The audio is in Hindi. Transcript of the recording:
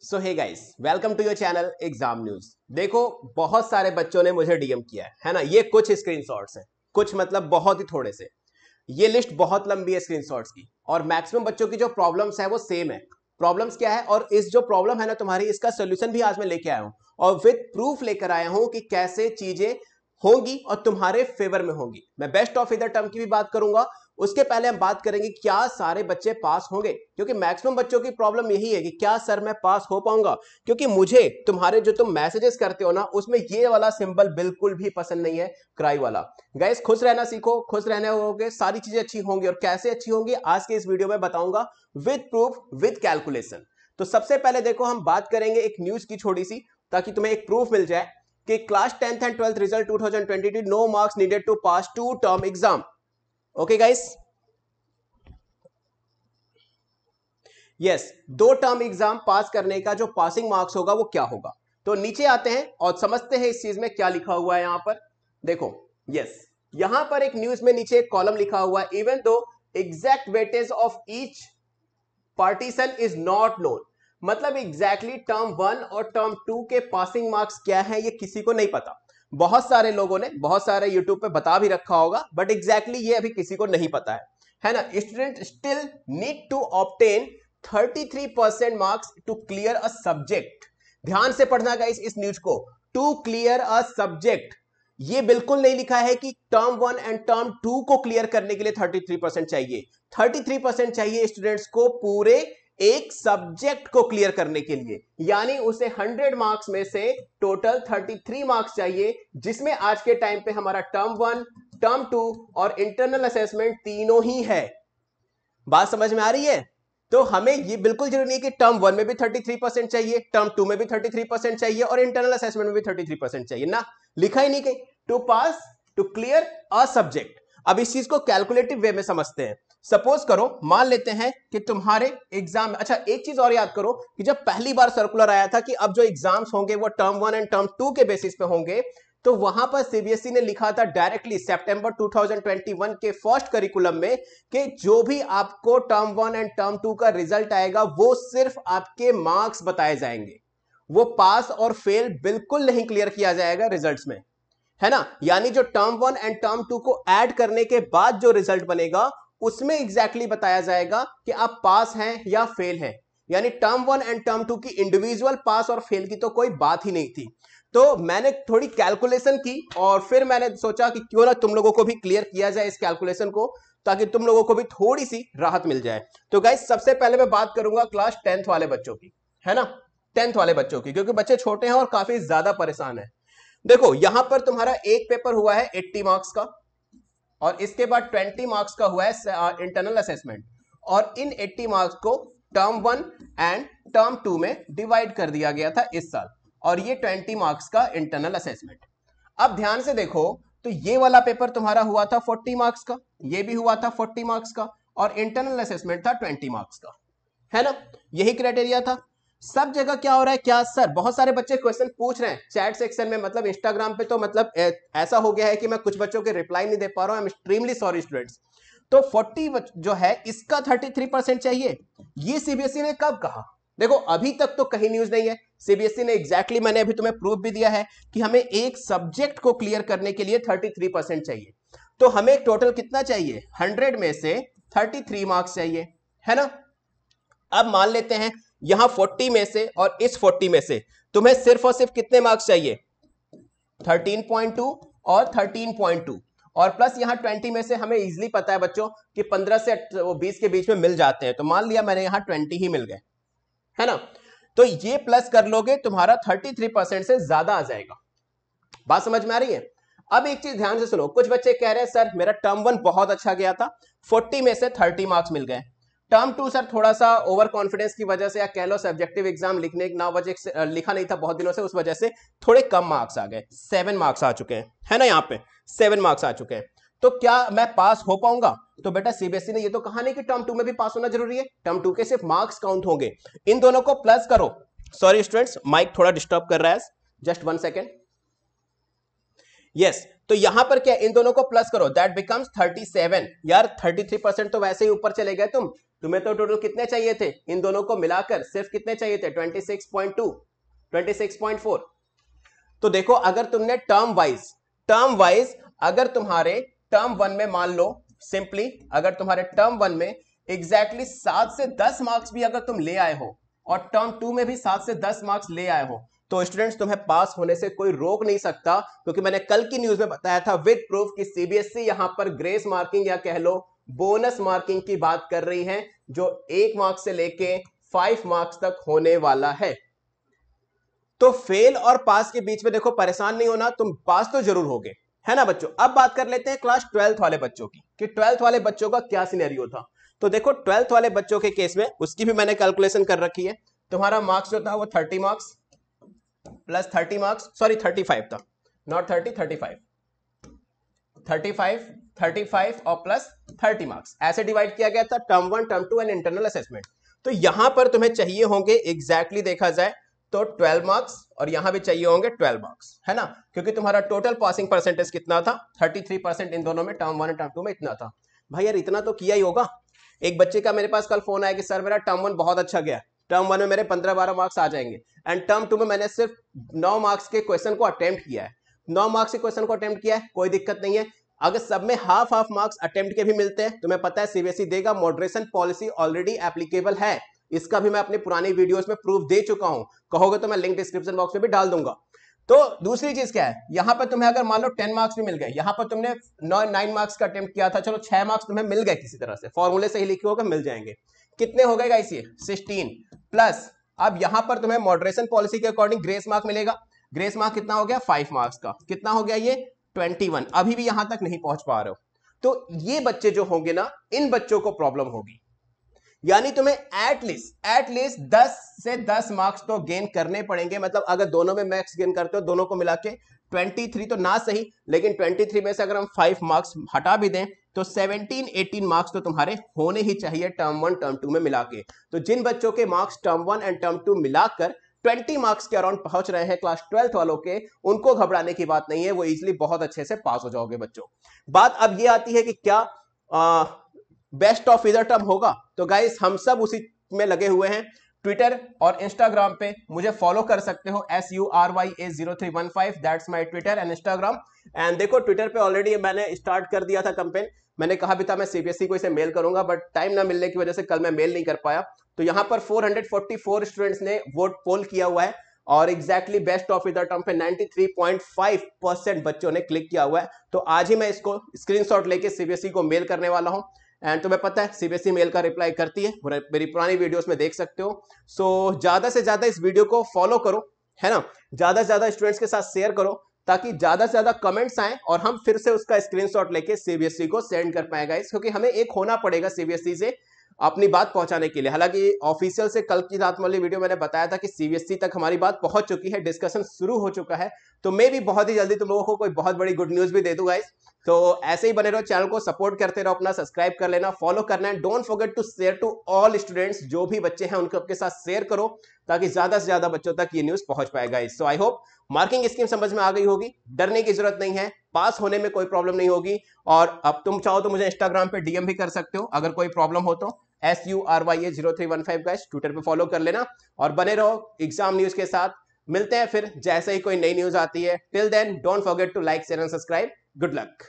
So hey guys, welcome to your channel Exam News. देखो, बहुत सारे बच्चों ने मुझे डीएम किया है ना। ये कुछ स्क्रीनशॉट्स हैं, कुछ मतलब बहुत ही थोड़े से। ये लिस्ट बहुत लंबी है स्क्रीनशॉट्स की, और मैक्सिमम बच्चों की जो प्रॉब्लम्स है वो सेम है। प्रॉब्लम्स क्या है, और इस जो प्रॉब्लम है ना तुम्हारी, इसका सोल्यूशन भी आज मैं लेके आया हूं, और विद प्रूफ लेकर आया हूं कि कैसे चीजें होंगी और तुम्हारे फेवर में होंगी। मैं बेस्ट ऑफ ईदर टर्म की भी बात करूंगा। उसके पहले हम बात करेंगे क्या सारे बच्चे पास होंगे, क्योंकि मैक्सिमम बच्चों की प्रॉब्लम यही है कि क्या सर मैं पास हो पाऊंगा। क्योंकि मुझे तुम्हारे जो तुम मैसेजेस करते हो ना, उसमें ये वाला सिंबल बिल्कुल भी पसंद नहीं है, क्राई वाला। गाइस, खुश रहना सीखो, खुश रहने होगे, सारी चीजें अच्छी होंगी। और कैसे अच्छी होंगी आज के इस वीडियो में बताऊंगा, विद प्रूफ, विद कैलकुलेशन। तो सबसे पहले देखो, हम बात करेंगे एक न्यूज की छोटी सी, ताकि तुम्हें एक प्रूफ मिल जाए कि class 10th and 12th result 2022, no marks needed to pass 2 term exam. Okay guys, yes, 2 term exam pass करने का जो पासिंग मार्क्स होगा वो क्या होगा। तो नीचे आते हैं और समझते हैं इस चीज में क्या लिखा हुआ है। यहां पर देखो, यस, यहां पर एक न्यूज में नीचे एक कॉलम लिखा हुआ है, even though exact weightage of each partition is not known. मतलब एग्जैक्टली टर्म 1 और टर्म 2 के पासिंग मार्क्स क्या है ये किसी को नहीं पता। बहुत सारे लोगों ने बहुत सारे यूट्यूब पे बता भी रखा होगा, बट एग्जैक्टली ये अभी किसी को नहीं पता है ना। Student still need to obtain 33% marks to clear a subject. ध्यान से पढ़ना गाइस इस न्यूज को, टू क्लियर अ सब्जेक्ट। ये बिल्कुल नहीं लिखा है कि टर्म 1 एंड टर्म 2 को क्लियर करने के लिए 33% चाहिए। 33% चाहिए स्टूडेंट्स को पूरे एक सब्जेक्ट को क्लियर करने के लिए, यानी उसे 100 मार्क्स में से टोटल 33 मार्क्स चाहिए, जिसमें आज के टाइम पे हमारा टर्म 1, टर्म 2 और इंटरनल असेसमेंट तीनों ही है। बात समझ में आ रही है? तो हमें ये बिल्कुल जरूरी नहीं कि टर्म 1 में भी 33% चाहिए, टर्म 2 में भी 33% चाहिए और इंटरनल असेसमेंट में भी 33% चाहिए ना। लिखा ही नहीं कहीं, to pass, to clear a subject. अब इस चीज को कैलकुलेटिव वे में समझते हैं। सपोज करो, मान लेते हैं कि तुम्हारे एग्जाम, अच्छा एक चीज और याद करो कि जब पहली बार सर्कुलर आया था कि अब जो एग्जाम्स होंगे वो टर्म 1 एंड टर्म 2 के बेसिस पे होंगे, तो वहां पर सीबीएसई ने लिखा था डायरेक्टली सितंबर 2021 के फर्स्ट करिकुलम में कि जो भी आपको टर्म 1 एंड टर्म 2 का रिजल्ट आएगा वो सिर्फ आपके मार्क्स बताए जाएंगे। वो पास और फेल बिल्कुल नहीं क्लियर किया जाएगा रिजल्ट्स में, है ना। यानी जो टर्म 1 एंड टर्म 2 को ऐड करने के बाद जो रिजल्ट बनेगा उसमें एग्जैक्टली बताया जाएगा कि आप पास हैं या फेल हैं। यानी टर्म 1 एंड टर्म 2 की इंडिविजुअल पास और फेल की तो कोई बात ही नहीं थी। तो मैंने थोड़ी कैलकुलेशन की और फिर मैंने सोचा कि क्यों ना तुम लोगों को भी क्लियर किया जाए इस कैलकुलेशन को, ताकि तुम लोगों को भी थोड़ी सी राहत मिल जाए। तो गाइस, सबसे पहले मैं बात करूंगा क्लास 10th वाले बच्चों की, है ना, 10th वाले बच्चों की, क्योंकि बच्चे छोटे हैं और काफी ज्यादा परेशान है। देखो, यहां पर तुम्हारा एक पेपर हुआ है 80 मार्क्स का, और इसके बाद 20 मार्क्स का हुआ है इंटरनल असेसमेंट, और इन 80 मार्क्स को टर्म 1 एंड टर्म 2 में डिवाइड कर दिया गया था इस साल, और ये 20 मार्क्स का इंटरनल असेसमेंट। अब ध्यान से देखो, तो ये वाला पेपर तुम्हारा हुआ था 40 मार्क्स का, ये भी हुआ था 40 मार्क्स का, और इंटरनल असेसमेंट था 20 मार्क्स का, है ना। यही क्राइटेरिया था सब जगह। क्या हो रहा है, क्या सर, बहुत सारे बच्चे क्वेश्चन पूछ रहे हैं चैट सेक्शन में, मतलब इंस्टाग्राम पे, तो मतलब ऐसा हो गया है कि मैं कुछ बच्चों के रिप्लाई नहीं दे पा रहा हूं। I am extremely sorry students. तो 40 जो है इसका 33% चाहिए। ये सीबीएसई ने कब कहा? देखो, अभी तक तो कहीं न्यूज नहीं है। सीबीएसई ने एग्जैक्टली मैंने अभी तुम्हें प्रूफ भी दिया है कि हमें एक सब्जेक्ट को क्लियर करने के लिए 33% चाहिए। तो हमें टोटल कितना चाहिए? 100 में से 33 मार्क्स चाहिए, है ना। अब मान लेते हैं यहां 40 में से और इस 40 में से तुम्हें सिर्फ और सिर्फ कितने मार्क्स चाहिए? 13.2 और 13.2, और प्लस यहां 20 में से हमें इजीली पता है बच्चों कि 15 से 20 के बीच में मिल जाते हैं। तो मान लिया मैंने यहां 20 ही मिल गए, है ना। तो ये प्लस कर लोगे, तुम्हारा 33% से ज्यादा आ जाएगा। बात समझ में आ रही है? अब एक चीज ध्यान से सुनो, कुछ बच्चे कह रहे हैं सर मेरा टर्म 1 बहुत अच्छा गया था, 40 में से 30 मार्क्स मिल गए। टर्म 2 सर थोड़ा सा ओवर कॉन्फिडेंस की वजह से, या कह लो सब्जेक्टिव एग्जाम लिखने ना वजह लिखा नहीं था बहुत दिनों से, उस वजह से थोड़े कम मार्क्स आ गए, 7 मार्क्स आ चुके हैं, है ना। यहाँ पे 7 मार्क्स आ चुके हैं। तो क्या मैं पास हो पाऊंगा? तो बेटा सीबीएसई ने ये तो कहा नहीं कि टर्म 2 में भी पास होना जरूरी है, टर्म 2 के सिर्फ मार्क्स काउंट होंगे। इन दोनों को प्लस करो। सॉरी स्टूडेंट्स, माइक थोड़ा डिस्टर्ब कर रहा है, जस्ट 1 सेकेंड। यस, तो यहां पर क्या, इन दोनों को प्लस करो, दैट बिकम्स 37। यार 33% तो वैसे ही ऊपर चले गए तुम, तुम्हें तो टोटल कितने चाहिए थे इन दोनों को मिलाकर? सिर्फ कितने चाहिए थे? 26.2, 26.4। तो देखो अगर तुमने टर्म वाइज अगर तुम्हारे टर्म 1 में मान लो सिंपली, अगर तुम्हारे टर्म 1 में एग्जैक्टली 7 से 10 मार्क्स भी अगर तुम ले आए हो और टर्म 2 में भी 7 से 10 मार्क्स ले आए हो, तो स्टूडेंट्स तुम्हें पास होने से कोई रोक नहीं सकता, क्योंकि मैंने कल की न्यूज में बताया था विद प्रूफ कि सीबीएसई यहां पर ग्रेस मार्किंग या कह लो बोनस मार्किंग की बात कर रही है, जो 1 मार्क्स से लेके 5 मार्क्स तक होने वाला है। तो फेल और पास के बीच में देखो परेशान नहीं होना, तुम पास तो जरूर होगे, है ना बच्चों। अब बात कर लेते हैं क्लास 12th वाले बच्चों की, कि 12th वाले बच्चों का क्या सिनेरियो था। तो देखो 12th वाले बच्चों के केस में उसकी भी मैंने कैलकुलेशन कर रखी है। तुम्हारा मार्क्स जो था वो 30 मार्क्स प्लस 30 मार्क्स, सॉरी 35 था, नॉट 30, 35 और प्लस 30 मार्क्स ऐसे डिवाइड किया गया था, term 1, term 2 and internal assessment. तो यहां पर तुम्हें चाहिए होंगे एग्जैक्टली देखा जाए तो 12 मार्क्स, और यहां भी चाहिए होंगे 12 मार्क्स, है ना, क्योंकि तुम्हारा टोटल पासिंग परसेंटेज कितना था? 33% इन दोनों में, टर्म 1 और टर्म 2 में इतना था। भाई यार इतना तो किया ही होगा। एक बच्चे का मेरे पास कल फोन आया कि सर मेरा टर्म 1 बहुत अच्छा गया, टर्म 1 में मेरे 15-12 मार्क्स आ जाएंगे, एंड टर्म 2 में मैंने सिर्फ 9 मार्क्स के क्वेश्चन को अटेम्प्ट किया है। 9 मार्क्स के क्वेश्चन को अटेम्प्ट किया है, कोई दिक्कत नहीं है। अगर सब में हाफ मार्क्स अटेम्प्ट के भी मिलते हैं, तुम्हें पता है सीबीएसई देगा, मॉडरेशन पॉलिसी ऑलरेडी एप्लीकेबल है, इसका भी मैं अपनी पुरानी वीडियोस में प्रूफ दे चुका हूं, कहोगे तो मैं लिंक डिस्क्रिप्शन बॉक्स में भी डाल दूंगा। तो दूसरी चीज क्या है, यहां पर तुम्हें अगर मान लो 10 मार्क्स भी मिल गए, यहां पर तुमने 9 मार्क्स का अटेम्प्ट किया था, चलो 6 मार्क्स तुम्हें मिल गए किसी तरह से, फॉर्मूले से ही लिखे होगा, मिल जाएंगे। कितने हो गए गाइस ये? 16 प्लस अब यहां पर तुम्हें मॉडरेशन पॉलिसी के अकॉर्डिंग ग्रेस मार्क मिलेगा। ग्रेस मार्क कितना हो गया? 5 मार्क्स का। कितना हो गया ये? 21। अभी भी यहां तक नहीं पहुंच पा रहे हो, तो ये बच्चे जो होंगे ना, इन बच्चों को प्रॉब्लम होगी। यानी तुम्हें एटलीस्ट 10 से 10 मार्क्स तो गेन करने पड़ेंगे। मतलब अगर दोनों में मैक्स गेन करते हो, दोनों को मिला के 23 तो ना सही, लेकिन 23 में से अगर हम 5 मार्क्स हटा भी दें तो 17-18 मार्क्स तो तुम्हारे होने ही चाहिए टर्म 1 टर्म 2 में मिला के। तो जिन बच्चों के मार्क्स टर्म 1 एंड टर्म 2 मिलाकर 20 मार्क्स के अराउंड पहुंच रहे हैं क्लास 12th वालों के, उनको घबराने की बात नहीं है, वो इजिली बहुत अच्छे से पास हो जाओगे बच्चों। बात अब ये आती है कि क्या बेस्ट ऑफ ईदर टर्म होगा। तो गाइस हम सब उसी में लगे हुए हैं। ट्विटर और इंस्टाग्राम पे मुझे फॉलो कर सकते हो, SURYA0315, that's my Twitter and Instagram. And देखो ट्विटर पे ऑलरेडी मैंने स्टार्ट कर दिया था कैंपेन, मैंने कहा भी था मैं सीबीएसई को इसे मेल करूंगा, बट टाइम ना मिलने की वजह से कल मैं मेल नहीं कर पाया। तो यहां पर 444 स्टूडेंट्स ने वोट पोल किया हुआ है, और exactly best of either term पे 93.5% बच्चों ने क्लिक किया हुआ है। तो आज ही मैं इसको स्क्रीनशॉट लेके सीबीएसई को मेल करने वाला हूं। एंड तुम्हें पता है सीबीएसई मेल का रिप्लाई करती है, मेरी पुरानी वीडियोस में देख सकते हो। सो ज्यादा से ज्यादा इस वीडियो को फॉलो करो, है ना, ज्यादा से ज्यादा स्टूडेंट्स के साथ शेयर करो, ताकि ज्यादा से ज्यादा कमेंट्स आए और हम फिर से उसका स्क्रीनशॉट लेके सीबीएसई को सेंड कर पाएगा, क्योंकि हमें एक होना पड़ेगा सीबीएसई से अपनी बात पहुंचाने के लिए। हालांकि ऑफिशियल से कल की रात वाली वीडियो मैंने बताया था कि सीबीएसई तक हमारी बात पहुंच चुकी है, डिस्कशन शुरू हो चुका है, तो मैं भी बहुत ही जल्दी तुम लोगों को कोई बहुत बड़ी गुड न्यूज भी दे दूंगा। तो ऐसे ही बने रहो, चैनल को सपोर्ट करते रहो, अपना सब्सक्राइब कर लेना, फॉलो करना है, don't forget to share to all students, जो भी बच्चे हैं उनको आपके साथ शेयर करो, ताकि ज्यादा से ज्यादा बच्चों तक ये न्यूज पहुंच पाएगा। सो आई होप मार्किंग स्कीम समझ में आ गई होगी, डरने की जरूरत नहीं है, पास होने में कोई प्रॉब्लम नहीं होगी। और अब तुम चाहो तो मुझे इंस्टाग्राम पे डीएम भी कर सकते हो अगर कोई प्रॉब्लम हो तो, SURYA0315 गाइस, ट्विटर पे फॉलो कर लेना, और बने रहो एग्जाम न्यूज के साथ। मिलते हैं फिर जैसे ही कोई नई न्यूज आती है। Till then don't forget to like, share and subscribe. Good luck.